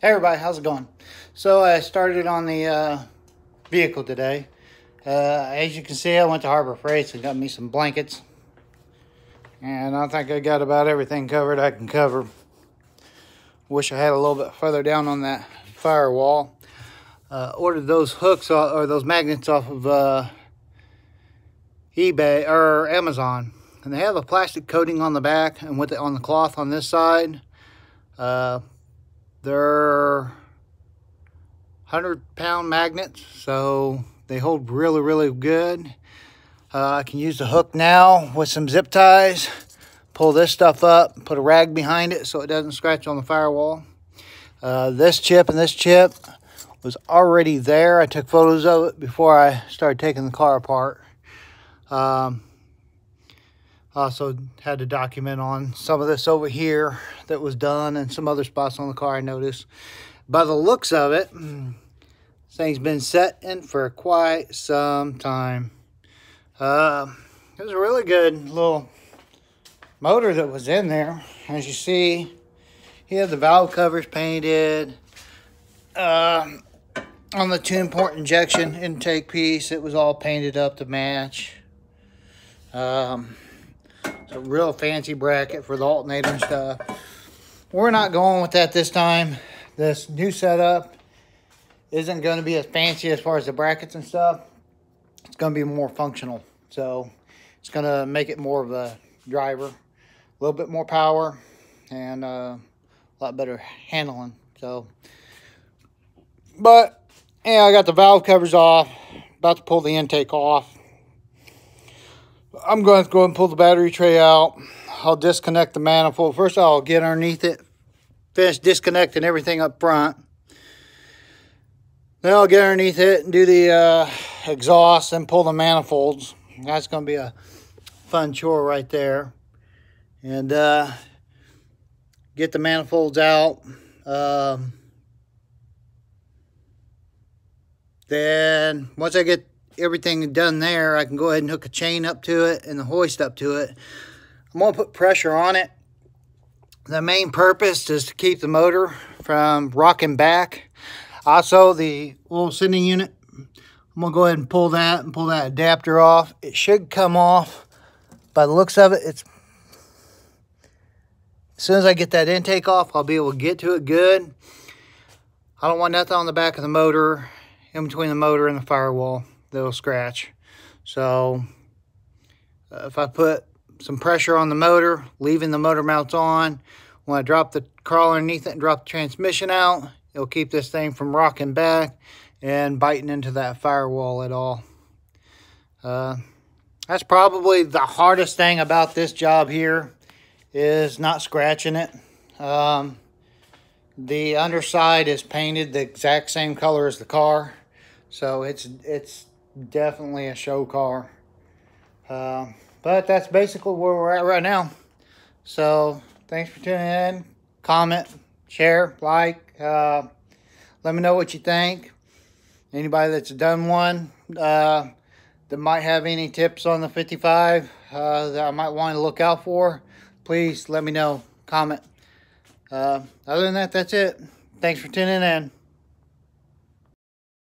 Hey everybody, how's it going? So I started on the vehicle today. As you can see, I went to Harbor Freight and got me some blankets. And I think I got about everything covered I can cover. Wish I had a little bit further down on that firewall. Ordered those hooks or those magnets off of eBay or Amazon. And they have a plastic coating on the back and with it on the cloth on this side. They're 100-pound magnets, so they hold really good. I can use the hook now with some zip ties, pull this stuff up, put a rag behind it so it doesn't scratch on the firewall. This chip and this chip was already there. I took photos of it before I started taking the car apart. Also had to document on some of this over here that was done and some other spots on the car I noticed. By the looks of it, this thing's been setting for quite some time. It was a really good little motor that was in there. As you see, he had the valve covers painted. On the tune port injection intake piece, it was all painted up to match. It's a real fancy bracket for the alternator and stuff. We're not going with that this time. This new setup isn't going to be as fancy as far as the brackets and stuff. It's going to be more functional. So it's going to make it more of a driver. A little bit more power and a lot better handling. So, but yeah, I got the valve covers off. About to pull the intake off. I'm going to go and pull the battery tray out. I'll disconnect the manifold. First I'll get underneath it, finish disconnecting everything up front. Then I'll get underneath it and do the exhaust and pull the manifolds. That's going to be a fun chore right there. And get the manifolds out. Then once I get everything done there, I can go ahead and hook a chain up to it and the hoist up to it. I'm going to put pressure on it. The main purpose is to keep the motor from rocking back. Also, the little sending unit, I'm going to go ahead and pull that adapter off. It should come off. By the looks of it, as soon as I get that intake off, I'll be able to get to it good. I don't want nothing on the back of the motor, in between the motor and the firewall. They'll scratch. So if I put some pressure on the motor, leaving the motor mounts on, when I drop the crawler underneath it and drop the transmission out, it'll keep this thing from rocking back and biting into that firewall at all. That's probably the hardest thing about this job here, is not scratching it. The underside is painted the exact same color as the car, so it's definitely a show car. But that's basically where we're at right now. So thanks for tuning in. Comment, share, like. Let me know what you think. Anybody that's done one that might have any tips on the 55 that I might want to look out for, please let me know. Comment. Other than that, that's it. Thanks for tuning in.